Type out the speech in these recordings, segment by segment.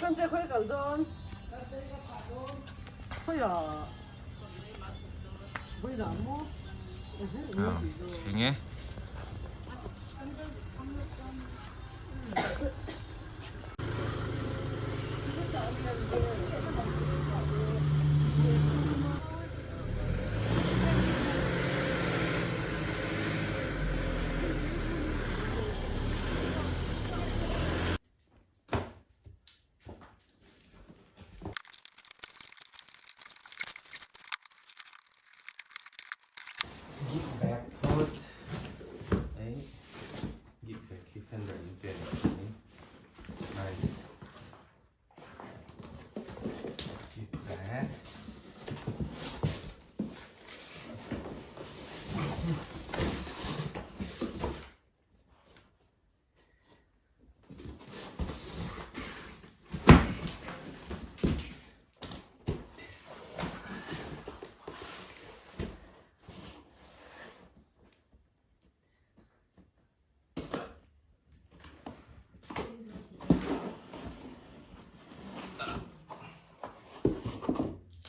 kan te khoi kal don khoi ya bui na mo nghe Give back out. Đấy. Give back khi phân loại những tiền. Nice. Give back.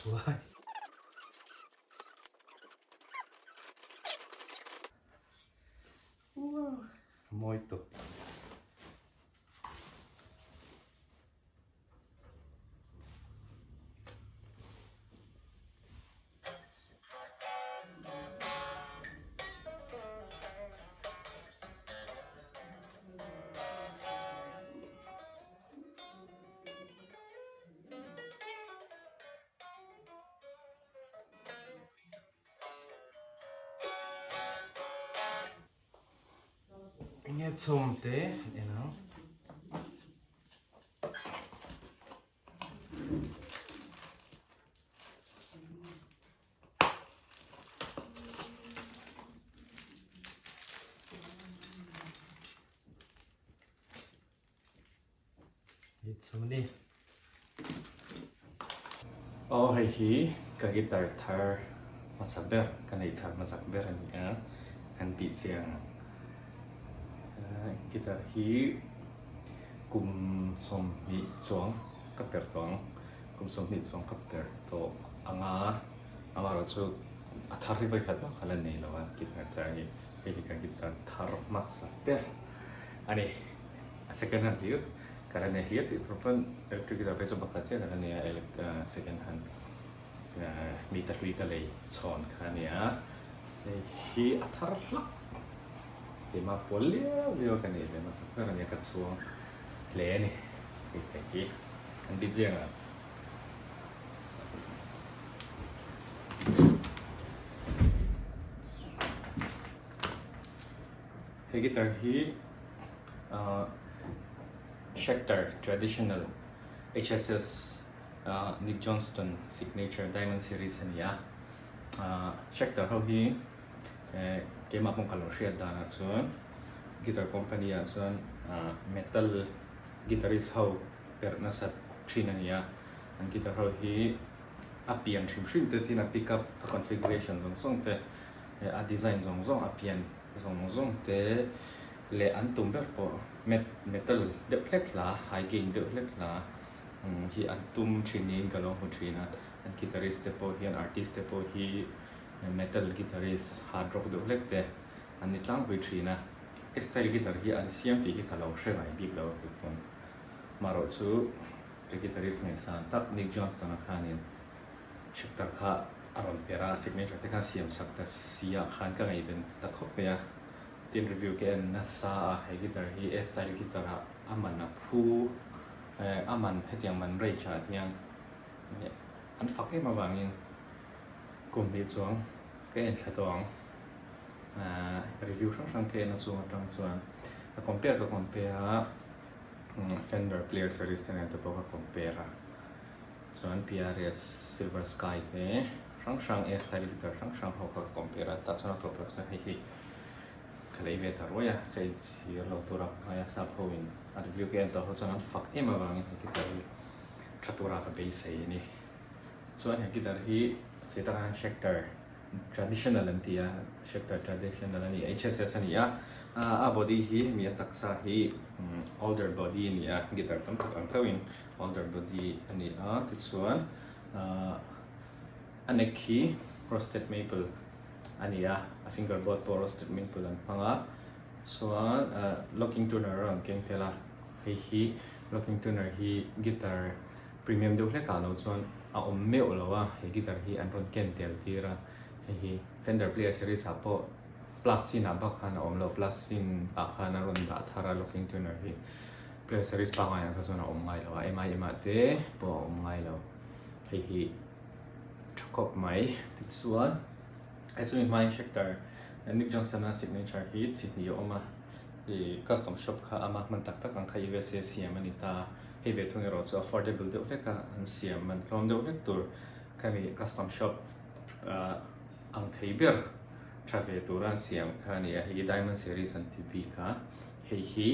Why? Muito. Nghe chôm tế, you know. Nghe chôm đi. Oh, hay hi, cái guitar thar masak ber, cái này thar masak ber anh nhá, kan beat siang. Guitar hi kum som ni chuang kaper tong kum som ni chuang kaper to anga ro chu athar ri vai khat ba khala nei lawa guitar thar hi ka guitar thar masak ber ani a second hand liu kala nei liu ti tropan electric guitar pe chu bakha che kala nei second hand mi ta hui ka lei chon kha nia hi athar hlak thì mà cuốn liêu cái này để mà sắp là nhà cắt xuống lẽ này cái anh biết riêng à cái guitar hi Schecter traditional HSS Nick Johnston signature diamond series này Schecter how hi cái mà không cần lo share đàn à chuan guitar company à chuan metal guitarist how per nasat thin ania an guitar how hi a pian thim te tin a pick up a configuration zong te a design zong a pian zong te le an tum ber po metal de hlek la high gain de hlek la hi an tum thinin ka lo hu thina an guitarist te po hi an artist te po hi metal guitarist hard rock do hlek te an ni tlang hui thina style guitar hi an siam ti hi khalo hrengai bik lo pon maro chu the guitarist ngai san tak Nick Johnston khanin Schecter kha aron pera signature te khan siam sak ta sia khan ka ngai den ta khop ya tin review ke an na sa he guitar hi style guitar aman na phu aman hetiang man rei cha nyang an fak e ma wangin cùng đi xuống cái anh sẽ toán review sang cái nó xuống trong xuống compare Fender Player Series này tôi bảo compare xuống PRS Silver Sky thế sang style guitar sang học compare ta cho nó thuộc là sẽ hay cái này về thảo rồi cái chỉ là tôiรับhay sắp hoin review cái anh tôi cho nó phát em mà bằng cái chặt tôiรับcái base này xuống cái guitar hi Schecter traditional antia Schecter traditional ani HSS ani a body hi mi taksa hi older body ni a guitar tam tak ang tawin older body ani a tichuan a neck hi roasted maple ani a fingerboard po roasted maple an hmanga chuan locking tuner ang keng tela hi locking tuner hi guitar premium deuh hleka lo chuan a awm meu lo a he guitar hi an ron ken tel tira hi Fender Player Series a po plus chin a bakhan a awm lo plus chin a khan a ron da thara locking tuner hi Player Series pa ngai ka chuan a awm ngai lo a ema te po a awm ngai lo hi thakop mai tichuan ai chu mai Schecter Nick Johnston a signature hi chi hi awma custom shop kha ama man tak tak ang khai USA siam ani ta he ve thung ero chu affordable deuh hleka an siam man lawm deuh hlek tur kami custom shop ang thei ber trave turan siam kha ni hi diamond series an TP ka hi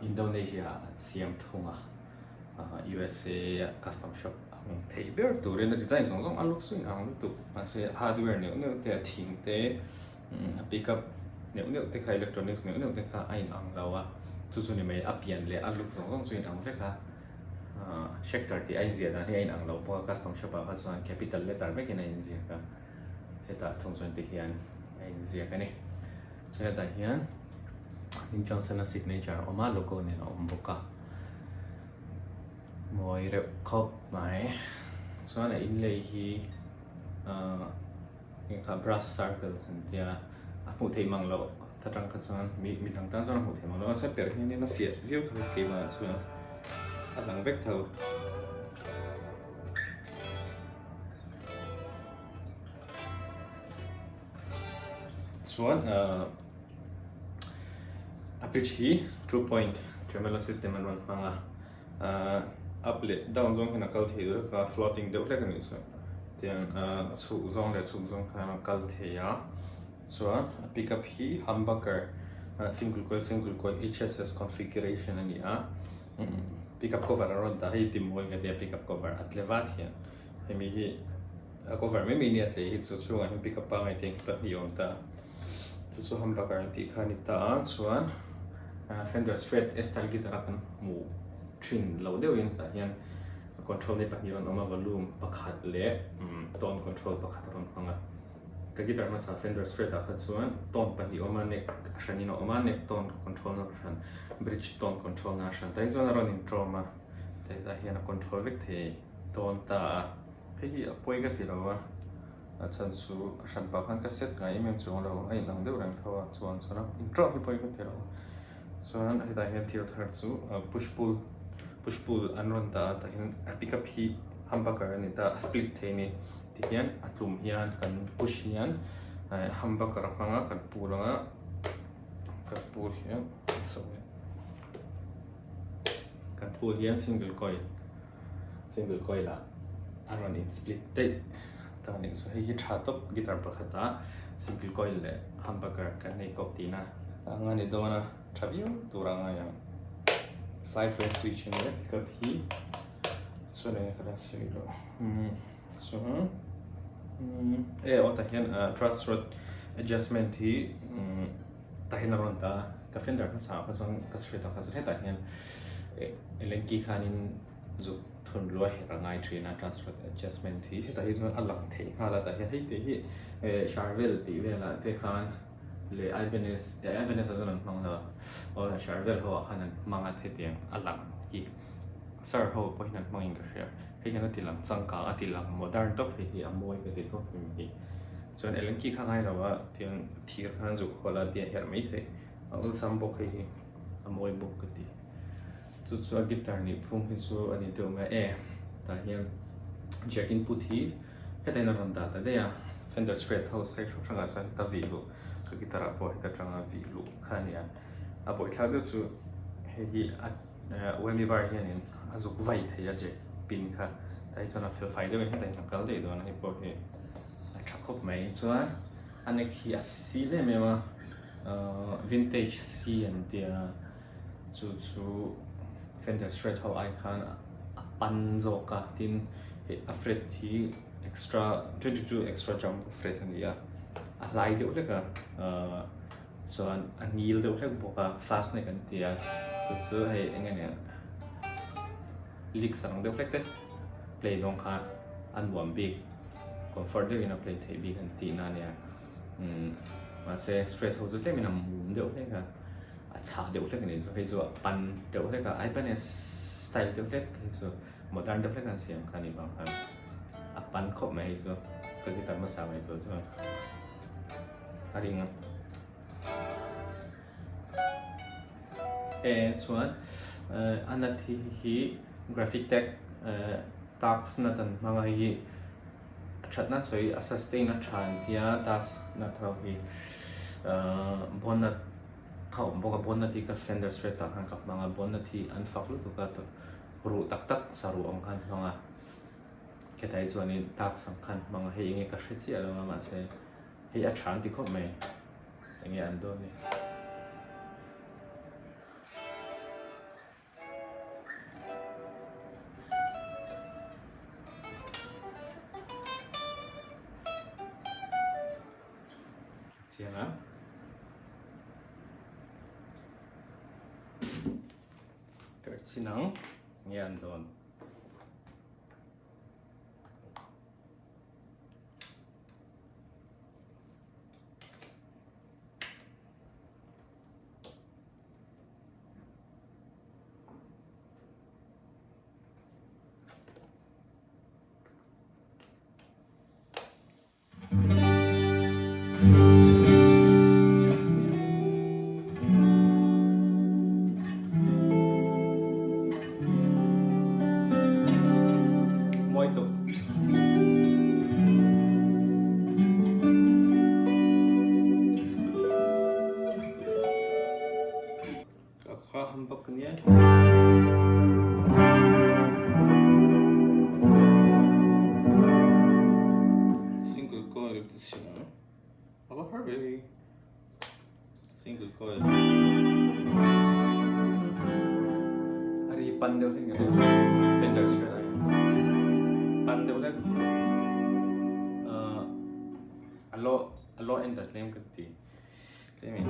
Indonesia an siam thunga USA custom shop ang thei ber turin design song song aluk suin ang tu Mahse hardware ne te thing te pickup nếu te khai electronics nếu te kha ain ang lawa chu chu ni mai apian le aluk song song suin ang ve kha Schecter ti ain zia da ni ain ang lo po custom shop a chuan capital letter ve kin ain zia ka heta thong chuan ti hian ain zia ka ni chuan ta hian Nick Johnston signature oma logo ne om boka moi re khop mai chuan a in lei hi ka brass circles and tia hmu thei mang lo tatang ka chuan mi thang tan chuan hmu thei mang lo se perh ni na fiat view tho ke ma chuan a lang vek tho chuan a pitch hi 2 point tremolo system an ron hmanga up le down zone hina kal thei do ka floating deuh hlek ani chuan tian chuk zong le chuk zong kha kal theia chuan pickup hi humbucker single coil HSS configuration ani a pickup cover aron da hi timoi ga dia pickup cover atlevat hian hemi hi a cover me ni atle hi chu chu an pickup pa ngai teng ta ni om ta chu humbucker ti khani ta chuan Fender straight style guitar kan mu thin lo deuh in ta hian control ni pahnih ron oma volume pakhat le tone control pakhat ron hanga ka guitar ma sa Fender straight a kha chuan tone pahnih oma neck hranin oma neck tone control na hran bridge tone control na hran tai chuan ron in trauma te da hian a control vek the tone ta hei a poi ga ti rawa a chan chu hran pa khan ka set ngai mem chung lo ai lang deuh rang thawa chuan chana in tro hi poi ga ti rawa chuan heta hian thir thar chu push pull an ron ta ta hian pickup hi humbucker ani ta split thei ni ti hian atlum hian kan push hian humbucker hmanga kan pulanga kan pull hian kan pull hian single coil a an ron in split te ta ni so hi tha top guitar pakhata single coil le humbucker kan nei kop ti na angani dona thavio turanga ya 5-way switch in there, pickup here. So then I can see it. So, what I can truss rod adjustment here. Tahin aron ta ka Fender ka sa ka song ka straight ka sa heta hian elenki khanin zu thun lo he rangai train na truss rod adjustment hi heta hi zon alang thei hala ta hi te hi Charvel ti vela te khan le Ibanez azan mang na o Charvel ho khanan manga the tiang alang hi sir ho pohinan mangin ka share he kana tilang changka atilang modern top hi amoi ka ti top hi chuan elenki kha ngai rawa tiang thir khan zu khola dia her mai the ul sam bok hi amoi bok ka ti chu guitar ni phum hi chu ani to ma ta hian jack input hi heta na ron da ta de ya Fender straight ho sai thanga sa ta vi lu ka guitar po heta thanga vi lu khania a boy thla de chu hi wemi bar hian in azuk vai theya je pin kha tai chona fel fai de heta in kal de don hi po hi a thakop mai chuan anek hi a si le mewa vintage C and dia chu Fender straight ho icon pan zo ka tin a fret hi extra 22 extra jump fret ania a hlai de ka so an yield deuh hlek boka fast ne kan tia chu hei engene leak sang deuh hlek te play dong kha an wam big comfort deuh ina play thei big kan ti na nia Mahse straight hose te mina mum deuh hlek ka a cha deuh hlek ni so hei chu pan deuh hlek ka Ibanez style deuh hlek hei chu modern deuh hlek kan siam kha ni bang kha a pan khop mai chu ka ki tar ma sa mai chu aringa chuan anathi hi graphic tag tax na tan manga hi thatna choi a sustain a than tia tas na thau hi bonnet khau boka bonnet ka fender straight ta han kap manga bonnet hi an faklu tu ka to ru tak tak saru ang kan manga ketai chuan in tax ang kan manga hei nge ka hrechi ala ma se hei a than ti khop mai nge an do ni Siapa? Tersinang, yan doon. Muito. Kakak hambak niya. Single coil siya. Apa harvey? Single coil. Hari pandau ni kan? Fender straight. Pandau lek. Alo enda claim kati. Claim.